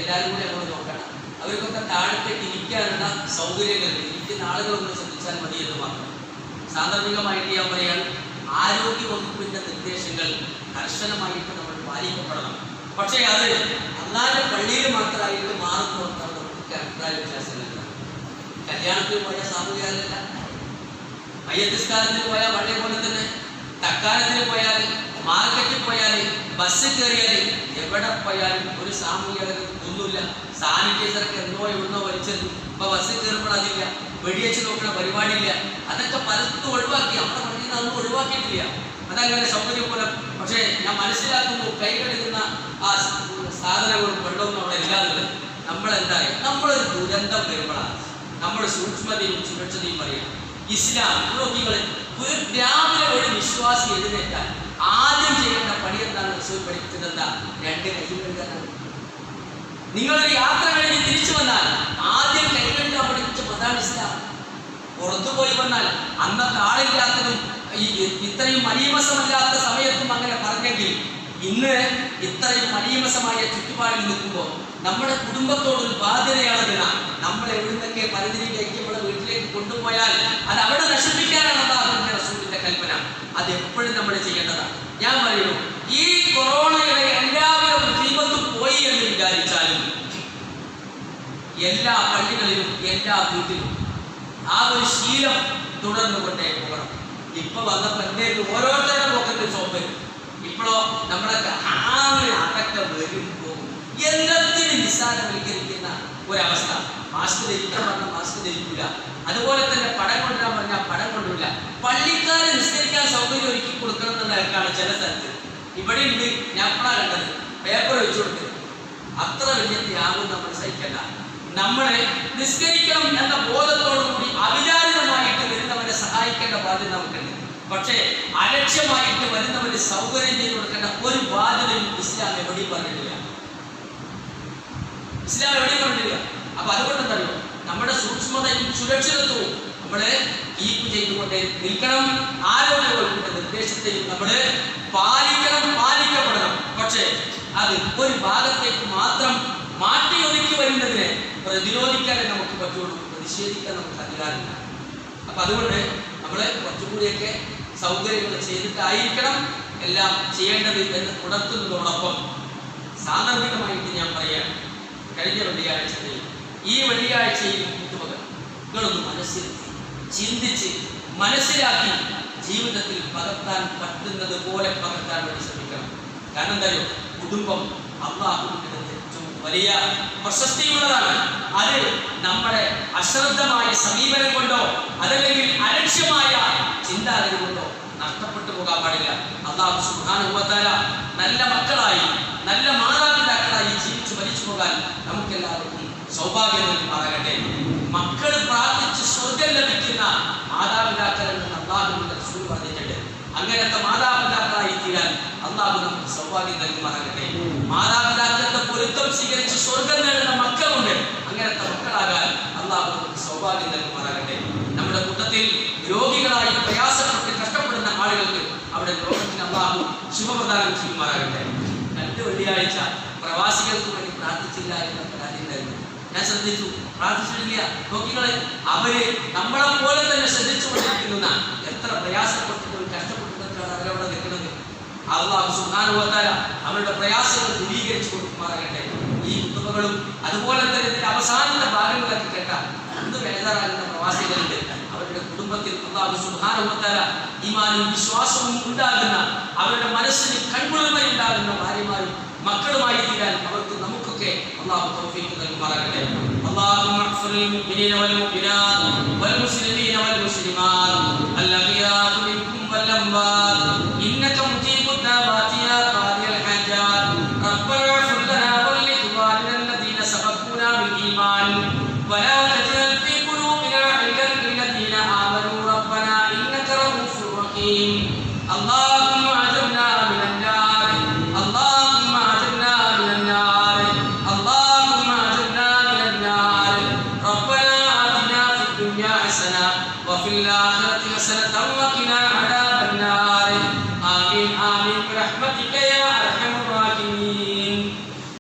A: എല്ലാവരും കൂടി അങ്ങോട്ട് നോക്കണം. അവർക്കൊക്കെ താഴത്തേക്ക് ഇരിക്കാനുള്ള സൗകര്യങ്ങൾ ഇരിക്കുന്ന ആളുകളൊന്ന് ശ്രദ്ധിച്ചാൽ മതി എന്ന് മാത്രം. സാന്ദർഭികമായിട്ട് ഞാൻ പറയാൻ, ആരോഗ്യ വകുപ്പിൻ്റെ നിർദ്ദേശങ്ങൾ കർശനമായിട്ട് നമ്മൾ പാലിക്കപ്പെടണം. പക്ഷേ അത് അല്ലാതെ പള്ളിയിൽ മാത്രമായിട്ട് മാറുന്നോർത്താണ് നമുക്ക് അഭിപ്രായ വ്യത്യാസങ്ങളില്ല. കല്യാണത്തിന് പോയാൽ സാമൂഹികല്ല, മയ്യത്തിസ്കാരത്തിന് പോയാൽ പഴയ പോലെ തന്നെ, തക്കാലത്തിന് പോയാൽ, മാർക്കറ്റിൽ പോയാൽ, ബസ് കയറിയാൽ, എവിടെ പോയാലും ഒരു സാമൂഹിക ഒന്നുമില്ല. സാനിറ്റൈസറൊക്കെ എന്നോ എവിടുന്നോ വലിച്ചത് ഇപ്പൊ ബസ് കയറുമ്പോൾ അതില്ല, വെടിവെച്ച് നോക്കുന്ന പരിപാടിയില്ല. അതൊക്കെ പലതും ഒഴിവാക്കി, നമ്മുടെ പള്ളിയിൽ നിന്ന് അതൊന്നും ഒഴിവാക്കിയിട്ടില്ല. അതങ്ങനെ സൗകര്യപ്രദം. പക്ഷേ ഞാൻ മനസ്സിലാക്കുന്നു, കൈ കഴുകുന്ന ആ സാധനങ്ങളും വെള്ളമൊന്നും അവിടെ ഇല്ലാതെ നമ്മളെന്തായി, നമ്മളൊരു ദുരന്തം വരുമ്പോഴാണ് നമ്മൾ സൂക്ഷ്മതയും സുരക്ഷതയും പറയാം. ഇസ്ലാം ഒരു രാവിലെ ഒരു വിശ്വാസി എഴുന്നേറ്റാൽ ആദ്യം ചെയ്യേണ്ട പണി എന്താണ് റസൂൽ പഠിപ്പിച്ചത്? രണ്ട് കൈ കഴുകാനാണ്. നിങ്ങളൊരു യാത്ര കഴിഞ്ഞ് തിരിച്ചു വന്നാൽ ആദ്യം കൈ കഴുകാൻ പഠിപ്പിച്ച അതാണ് ഇസ്ലാം. പുറത്തു പോയി വന്നാൽ അന്നത്തെ ആളില്ലാത്തതും ഇത്രയും മലീമസമല്ലാത്ത സമയത്തും അങ്ങനെ പറഞ്ഞെങ്കിൽ ഇന്ന് ഇത്രയും മലീമസമായ ചുറ്റുപാടിൽ നിൽക്കുമ്പോൾ നമ്മുടെ കുടുംബത്തോടൊരു ബാധ്യതയാണെന്ന നമ്മൾ എവിടുന്നൊക്കെ പരിധിയിലേക്ക് നമ്മുടെ വീട്ടിലേക്ക് കൊണ്ടുപോയാൽ അത് അവിടെ നശിപ്പിക്കാനാണ് അല്ലാഹുവിന്റെ റസൂലിന്റെ കൽപ്പന. അത് എപ്പോഴും നമ്മൾ ചെയ്യേണ്ടതാണ്. ഞാൻ പറയുന്നു, ഈ കൊറോണയുടെ എല്ലാവരും ദീപത്തും പോയി എന്ന് വിചാരിച്ചാലും എല്ലാ പള്ളികളിലും എല്ലാ വീട്ടിലും ആ ഒരു ശീലം തുടർന്നു കൊണ്ടേ പോകണം. ഇപ്പൊ വന്നപ്പോ എന്തേലും ഓരോരുത്തരുടെ പോക്കറ്റ് സോപ്പ്, ഇപ്പോഴോ നമ്മളൊക്കെ അതൊക്കെ വരും പോകും. എല്ലാത്തിനും നിസ്സാരവൽക്കരിക്കുന്ന ഒരവസ്ഥ. മാസ്ക് ധരിക്കാൻ പറഞ്ഞാൽ മാസ്ക് ധരിക്കില്ല, അതുപോലെ തന്നെ പടം കൊണ്ടുവരാൻ പറഞ്ഞാൽ പടം കൊണ്ടുവില്ല. പള്ളിക്കാരെ നിസ്കരിക്കാൻ സൗകര്യം ഒരുക്കി കൊടുക്കണം എന്നുള്ളതൊക്കെയാണ് ചില സ്ഥലത്ത്. ഇവിടെ ഉണ്ട്, ഞാൻ എപ്പോഴാണ് കണ്ടത്, പേപ്പർ വെച്ചു കൊടുത്ത്. അത്ര വലിയ ത്യാഗം നമ്മൾ സഹിക്കണ്ട. നമ്മളെ നിസ്കരിക്കണം എന്ന ബോധത്തോടുകൂടി അവിചാരിതമായിട്ട് വരുന്നവരെ സഹായിക്കേണ്ട ബാധ്യത നമുക്കുണ്ട്. പക്ഷേ അലക്ഷ്യമായിട്ട് വരുന്നവര് സൗകര്യം ചെയ്ത് കൊടുക്കേണ്ട ഒരു ബാധ്യതയും ഇസ്ലാം എവിടെയും പറഞ്ഞിട്ടില്ല. ഇസ്ലാം എവിടെയും പറഞ്ഞിട്ടില്ല. അപ്പൊ അതുകൊണ്ട് എന്തറിയോ, നമ്മുടെ സൂക്ഷ്മതയും സുരക്ഷിതത്വവും നമ്മള് കീപ്പ് ചെയ്തുകൊണ്ടേ നിൽക്കണം. ആരോഗ്യവകുപ്പിന്റെ നിർദ്ദേശത്തെയും നമ്മള് പാലിക്കപ്പെടണം. പക്ഷേ അത് ഒരു ഭാഗത്തേക്ക് മാത്രം മാറ്റി ഒതുക്കി വരുന്നതിനെ പ്രതിരോധിക്കാനേ നമുക്ക് പറ്റുള്ളൂ, പ്രതിഷേധിക്കാൻ നമുക്ക് അധികാരമില്ല. അപ്പൊ അതുകൊണ്ട് നമ്മള് കുറച്ചുകൂടിയൊക്കെ സൗകര്യങ്ങൾ ചെയ്തിട്ടായിരിക്കണം എല്ലാം ചെയ്യേണ്ടത് എന്ന് ഉണർത്തുന്നതോടൊപ്പം സാന്ദർഭികമായിട്ട് ഞാൻ പറയാം, കഴിഞ്ഞ വെള്ളിയാഴ്ചയിൽ ഈ വെള്ളിയാഴ്ചയിൽ നിങ്ങളൊന്ന് മനസ്സിലാക്കി ചിന്തിച്ച് മനസ്സിലാക്കി ജീവിതത്തിൽ പകർത്താൻ പറ്റുന്നത് പോലെ പകർത്താൻ വേണ്ടി ശ്രമിക്കണം. കാരണം എന്തായാലും കുടുംബം അല്ലാഹുവിന്റെ ഏറ്റവും വലിയ പ്രശസ്തിയുള്ളതാണ്. അത് നമ്മുടെ അശ്രദ്ധമായ സമീപനം കൊണ്ടോ അതല്ലെങ്കിൽ അലക്ഷ്യമായ ചിന്താഗതി കൊണ്ടോ നഷ്ടപ്പെട്ടു പോകാൻ പാടില്ല. അല്ലാഹു സുബ്ഹാനഹു വ തആല നല്ല മക്കളായി നല്ല മാതാപിതാക്കളായി ജീവിച്ചു മരിച്ചു പോകാൻ നമുക്കെല്ലാവർക്കും സൗഭാഗ്യം നൽകുമാറാകട്ടെ. മക്കൾ പ്രാർത്ഥിച്ച് സ്വർഗം ലഭിക്കുന്ന മാതാപിതാക്കൾ എന്ന് അല്ലാഹുവിന്റെ റസൂൽ പറഞ്ഞിട്ടുണ്ട്. അങ്ങനത്തെ മാതാപിതാക്കളായി തീരാൻ അല്ലാഹു നമുക്ക് സൗഭാഗ്യം നൽകുമാറാകട്ടെ. മാതാപിതാക്കളുടെ പൊരുത്തം സ്വീകരിച്ച് സ്വർഗം നേടുന്ന മക്കളുണ്ട്. അങ്ങനത്തെ മക്കളാകാൻ അല്ലാഹു നമുക്ക് സൗഭാഗ്യം നൽകുമാറാകട്ടെ. നമ്മുടെ കൂട്ടത്തിൽ രോഗികളായി പ്രയാസപ്പെട്ട് കഷ്ടപ്പെടുന്ന ആളുകൾക്ക് അവിടെ രോഗത്തിന് അല്ലാഹു ശുഭപ്രദാനം ചെയ്യുമാറാകട്ടെ. 2 വെള്ളിയാഴ്ച പ്രവാസികൾക്ക് വേണ്ടി പ്രാർത്ഥിച്ചില്ല എന്ന പരാതി ഉണ്ടായിരുന്നു. ഞാൻ ശ്രദ്ധിച്ചു, പ്രാർത്ഥിച്ചിട്ടില്ല. നോക്കികളെ, അവര് നമ്മളെ പോലെ തന്നെ ശ്രദ്ധിച്ചുകൊണ്ടിരിക്കുന്ന എത്ര പ്രയാസപ്പെട്ടിട്ടും കഷ്ടപ്പെട്ടിട്ടാണ് അവരവിടെ നിൽക്കുന്നത്. അല്ലാഹു സുബ്ഹാനഹു വ തആല അവരുടെ പ്രയാസങ്ങൾ ദൂരീകരിച്ചു കൊടുക്കുമാറാകട്ടെ. ഈ കുത്തുബകളും അതുപോലെ തന്നെ ഇതിന്റെ അവസാനത്തെ ഭാഗങ്ങളൊക്കെ കേട്ട അന്ന് ബേജാറാകുന്ന പ്രവാസികളുണ്ട്. അവരുടെ കുടുംബത്തിൽ അല്ലാഹു സുബ്ഹാനഹു വ തആല ഈമാനും വിശ്വാസവും ഉണ്ടാകുന്ന, അവരുടെ മനസ്സിന് കൺകുളിർമയുണ്ടാകുന്ന ഭാര്യമാരും മക്കളുമായി തീരാൻ അവർക്ക് നമുക്കൊക്കെ അല്ലാഹു തൗഫീഖ് നൽകുമാറാകട്ടെ. അല്ലാഹുമ്മ അഗ്ഫിറിൽ മുഅ്മിനീന വൽ മുഅ്മിനാത്ത് വൽ മുസ്ലിമീന വൽ മുസ്ലിമാത്ത് അൽ-അഹ്യാഇ മിൻകും വൽ അംവാത്ത് ഇന്നക മുജീബുദ് ദഅവാതി യാ ഖാദിയൽ ഹജാത്ത് റബ്ബനാ ഇഗ്ഫിർ ലനാ വൽ ഇഖ്വാനിന അല്ലദീന സബഖൂനാ ബിൽ ഈമാൻ വലാ തജ്അൽ ഫീ ഖുലൂബിനാ ഗില്ലൻ ലില്ലദീന ആമനൂ റബ്ബനാ ഇന്നക റഊഫുർ റഹീം. اللهم اجرنا من النار اللهم اجرنا من النار اللهم اجرنا من النار ربنا آتنا في الدنيا حسنة وفي الآخرة حسنة وقنا عذاب النار آمين آمين برحمتك يا